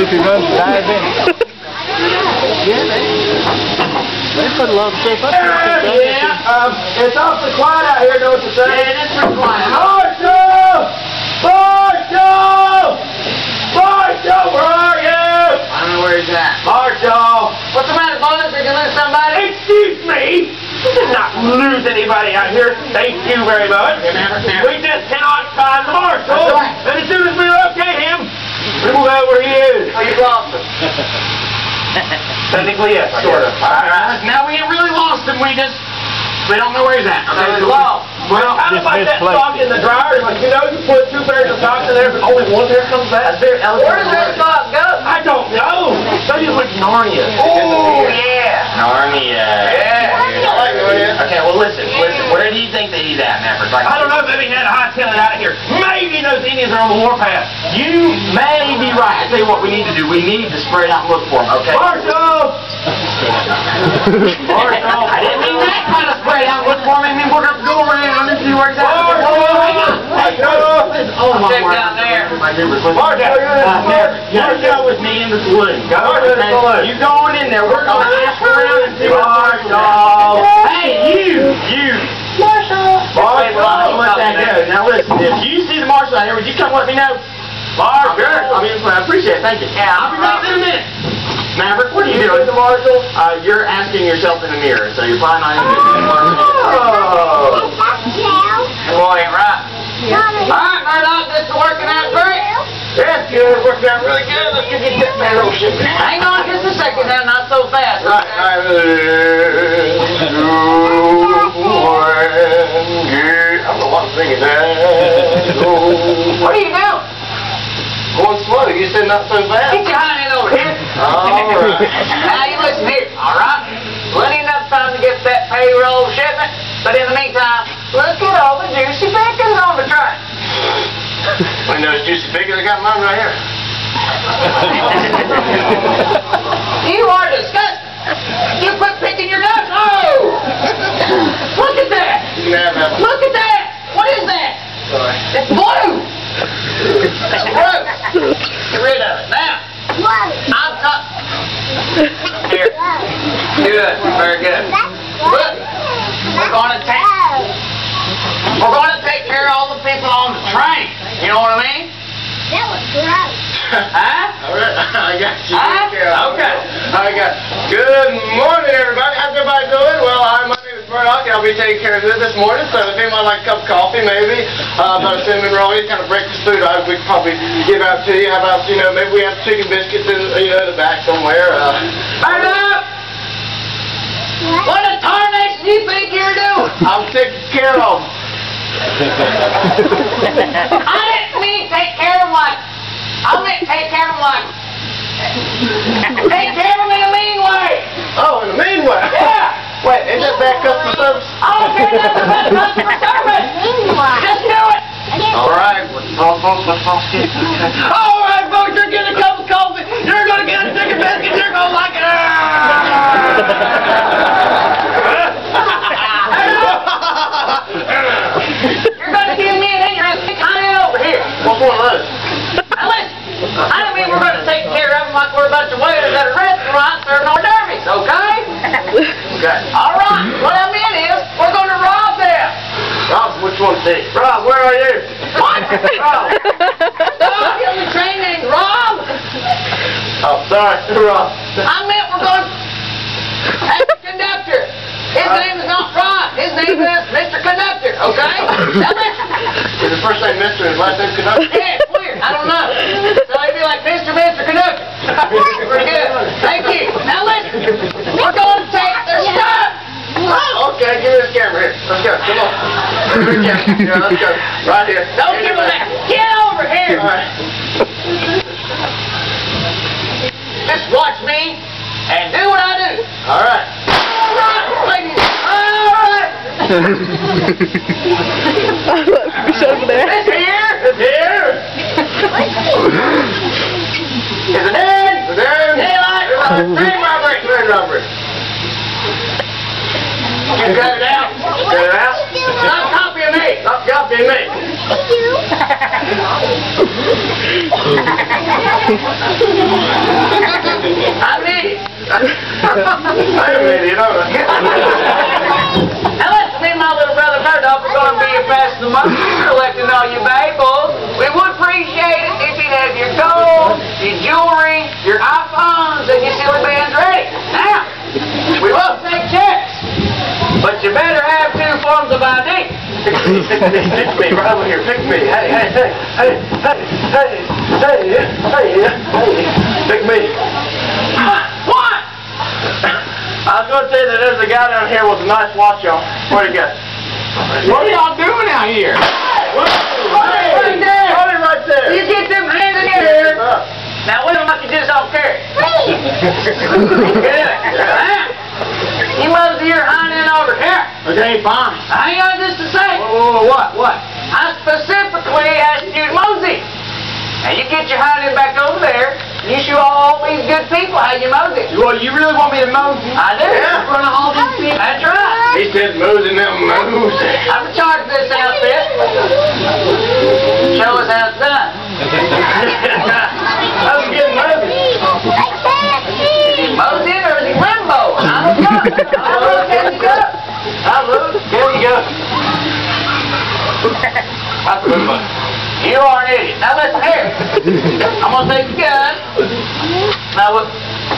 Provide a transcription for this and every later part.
if he runs and dives in. Yeah, they put a lot of stuff up there. Yeah, it's awfully quiet out here, don't you think? Yeah, it is pretty quiet. Marshall! Marshall! Marshall, where are you? I don't know where he's at. Marshall! What's the matter, boys? Did you lose somebody? Excuse me! We did not lose anybody out here. Thank you very much. We just cannot find the marshal. Right. And as soon as we locate him, we will know where he is. Oh, you lost him. Technically, yes. Sort of. Now we ain't really lost him. We don't know where he's at. Okay, So lost. well, kind of like that sock in the dryer. Like, you know, you put 2 pairs of socks in there, but only one pair comes back. Where does that sock go? I don't know. So you like Narnia. Oh, yeah. Narnia. Yeah. I like Narnia. Okay, well listen. Where do you think that he's at, Maverick? Like, I don't know, maybe he had a hightail it out of here. Maybe those Indians are on the warpath. you may be right. I tell you what we need to do. We need to spread out and look for him, okay? Marshall! Marshall! I didn't mean that kind of spread out and look for him. I mean we're going to go around and see where he's at. Marshall! Check down there. You go with me in the saloon. Go to the saloon. You go on in there. We're going to ask around and see what's Marshall! Hey, you! Marshall! Let that go. Now listen, if you see the marshal out here, would you come let me know? Marshall! I appreciate it. Thank you. Yeah, I'll be back in a minute. Maverick, what are you doing? The marshal? You're asking yourself in the mirror, so you're probably not even doing it. Oh! Boy, right. Alright, Murdoch, this is working out great. That's good. Working out really good. Let's get that barrel shipment. Hang on just a second now, not so fast. Right. I don't know what I'm singing now. What are you doing? Going slow. You said not so fast. Get your hind end over here. Alright. Now you listen here, alright? Plenty enough time to get that payroll shipment, but in the meantime, let's get all the juicy pickings on the train. I know it's juicy bacon. I got mine right here. You are disgusting. You quit picking your nuts. Oh! Look at that. You can have that. Look at that. What is that? Sorry. It's blue. It's gross. Get rid of it. Now, I've got... Here. Good. Very good. Look. We're going to take care of all the people on the train. You know what I mean? That was gross. Huh? All right. I got you. Huh? Okay. I got. Good morning, everybody. How's everybody doing? Well, my name is Murdoch, and I'll be taking care of it this morning. So if anyone would like a cup of coffee, maybe, about a cinnamon roll, any kind of breakfast food, we could probably give out to you. How about, maybe we have chicken biscuits in, the back somewhere. Murdoch! What the tarnation do you think you're doing? I'm taking care of them. I didn't mean take care of them like... I meant take care of them like... Take care of them in a mean way. Oh, in a mean way? Yeah. Wait, ain't that bad customer service? I don't care nothing about customer service. Just do it. All right. All right, folks, you're getting a cup of coffee. You're going to get a chicken biscuit. You're going to like it. You're going to give me an interesting comment over here. What's one of those? Now listen, I don't mean we're going to take care of them like we're a bunch of waiters at a restaurant serving hors d'oeuvres, okay? Okay. All right, what I meant is we're going to rob them. Rob, which one's this? Rob, where are you? What? Rob. Somebody on the train named Rob? Oh, sorry, Rob. I meant we're going to... That's the conductor. His name is not Rob. His name is Mr. Conductor, okay? Now listen. Is his first name Mr. and his last name Conductor? Yeah, it's weird. I don't know. So he'd be like Mr. Conductor. Pretty good. Thank you. Now listen. We're going to take their stuff. Oh, okay, give me this camera here. Let's go. Come on. Give me the camera. Yeah, let's go. Right here. Don't give him that. Get over here. All right. Just watch me and do what I do. All right. All right, ladies. All right. It's over there. It's here. It's here. Is it in? It's in. Daylight. Train robbery. Train robbery. You got it out? Got it out? Stop copying me. Stop copying me. Thank you. I'm an idiot. I'm an idiot, aren't I? Now listen, me and my little brother Murdoch are going to be passing the money. You're collecting all your valuables. We would appreciate it if you'd have your gold, your jewelry, your iPhones, and your silly bands ready. Now, we love to take checks, but you better have 2 forms of ID. Pick me, right over here. Pick me. Hey, hey, hey, hey, hey, hey, hey, hey, hey. Pick me. What? I was going to say that there's a guy down here with a nice watch on. Where'd he go? What are y'all doing out here? Right there. Hold it right there. You get them hands in the air. Now, wait a minute, you just don't care. Good. You mosey your hind end over here. Okay, fine. I ain't got this to say. What? I specifically asked you to mosey. Now, you get your hind end back over there. You show all these good people how you mosey. Well, you really want me to mosey? I do. Yeah. In front of all these people? That's right. He said moving them moves. I'm in charge of this outfit. Show us how it's done. How's he getting moving? Is he moseying or is he Rambo? I don't know. Can you go? There you go. That's a good one. You are an idiot. Now listen here. I'm going to take your gun. Now look.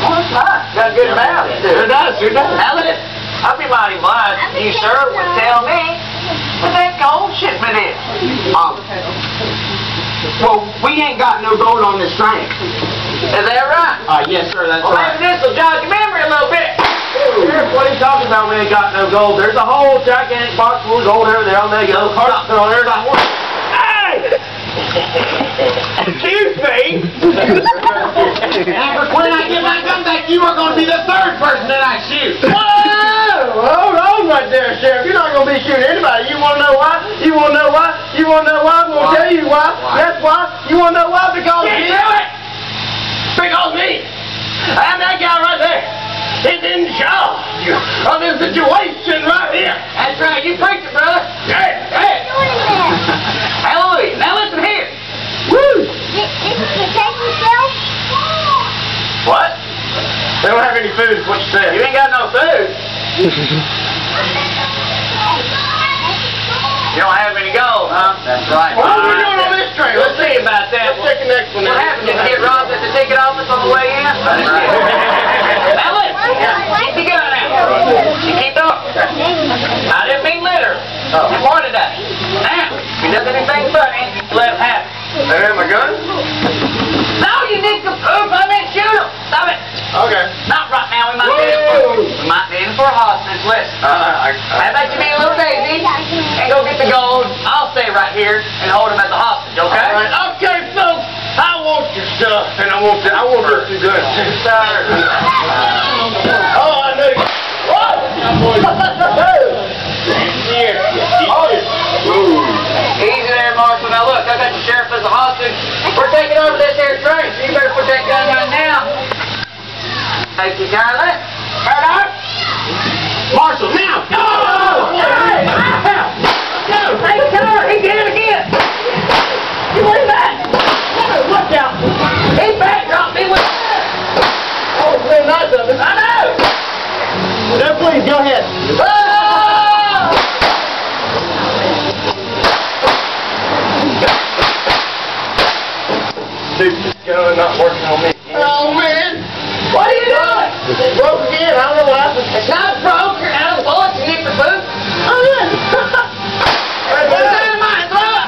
Oh, that's nice. Got a good mouth. Sure does, sure does. Now listen. I'd be mighty obliged if you, sir, would tell me what that gold shipment is. Well, we ain't got no gold on this train. Is that right? Yes, sir, that's Well, maybe this will jog your memory a little bit. Sheriff, what are you talking about? We ain't got no gold. There's a whole gigantic box full of gold over there. I'll make a little carton on there. Not one. Hey! Excuse me! Amber, when I get my gun back, you are going to be the 3rd person that I shoot. Whoa! Hold on right there, Sheriff. You're not going to be shooting anybody. You want to know why? You want to know why? You want to know why? I'm going to tell you why. That's why. You want to know why? Because me. Because me. I'm that guy right there. He's in charge of the situation right here. That's right. You preach it, brother. Hey, hey. Hallelujah. Now listen here. Woo! What? They don't have any food, is what you said. You ain't got no food. You don't have any gold, huh? That's right. What are we doing on this train? Let's see about that. Let's take the next one. What happened? Did you get robbed at the ticket office on the way in? Now listen. Keep your gun out. You keep talking. I didn't mean litter. You pointed at it. Now, if he does anything funny, let him have it. They have my gun? No, you need to prove I meant shoot him. Stop it. Okay. Not right now. We might need him for a hostage. Listen. How about you be a little daisy and go get the gold? I'll stay right here and hold him as a hostage, okay? All right. Okay, folks. I want your stuff, and I want this gun too. Sir. Oh, I know you. What? Easy there, Marshal. Now look, I got the sheriff as a hostage. We're taking over this here train, so you better put that gun down now. Take your gun left. Turn up. Marshal, now! No! Hey! No! Take cover! He did it again! You believe that? No! Watch out! He backdropped me with... Oh, it's real nice of him. I know! No, please, go ahead. Oh! Dude, this gun not working on me. Oh, man. What are you doing? It's broke again. I don't know what happened. It's not broke. You're out of bullets. You need for food. Oh, yeah. Put it in mine. Throw it.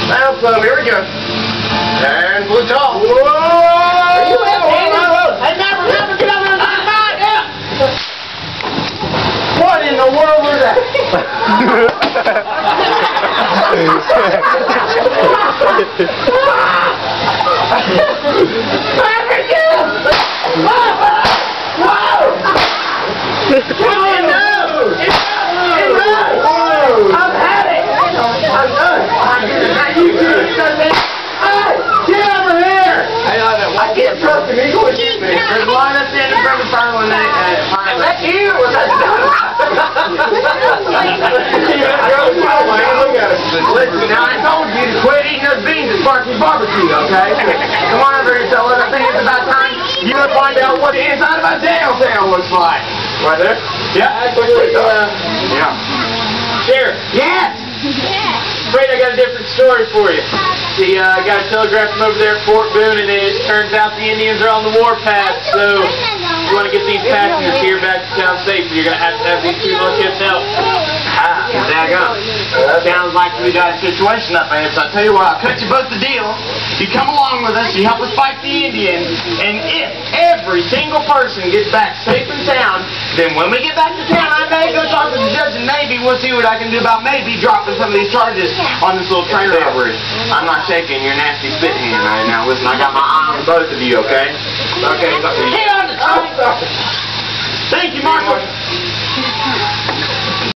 Now, some. Here we go. And blue top. Whoa! Are you left-handed? Hey, never get over there. Yeah. What in the world was that? I've had it. I'm done. You do it, man. Hey, get over here. I can't trust him. He's going to shoot me. There's one that's in the burger parlor and Was that you? Was that Listen, now I told you to quit eating those beans at Sparky's Barbecue, okay? Come on over here, fellas. I think it's about time you would find out what the inside of a jail cell looks like. Right there? Yeah. Yeah. Sheriff. Yes. Afraid I got a different story for you. See, I got a telegram from over there at Fort Boone, and it turns out the Indians are on the warpath, so if you want to get these passengers here back to town safely, you're going to have these two little kids help. Ah, daggone. Sounds like we got a situation up ahead, so I'll tell you what, I'll cut you both the deal. You come along with us, you help us fight the Indians, and if every single person gets back safe and sound, then when we get back to town, I may go talk to the judge, and maybe we'll see what I can do about maybe dropping some of these charges on this little train robbery. I'm not shaking your nasty spit hand right now. Listen, I got my eye on both of you, okay? Okay.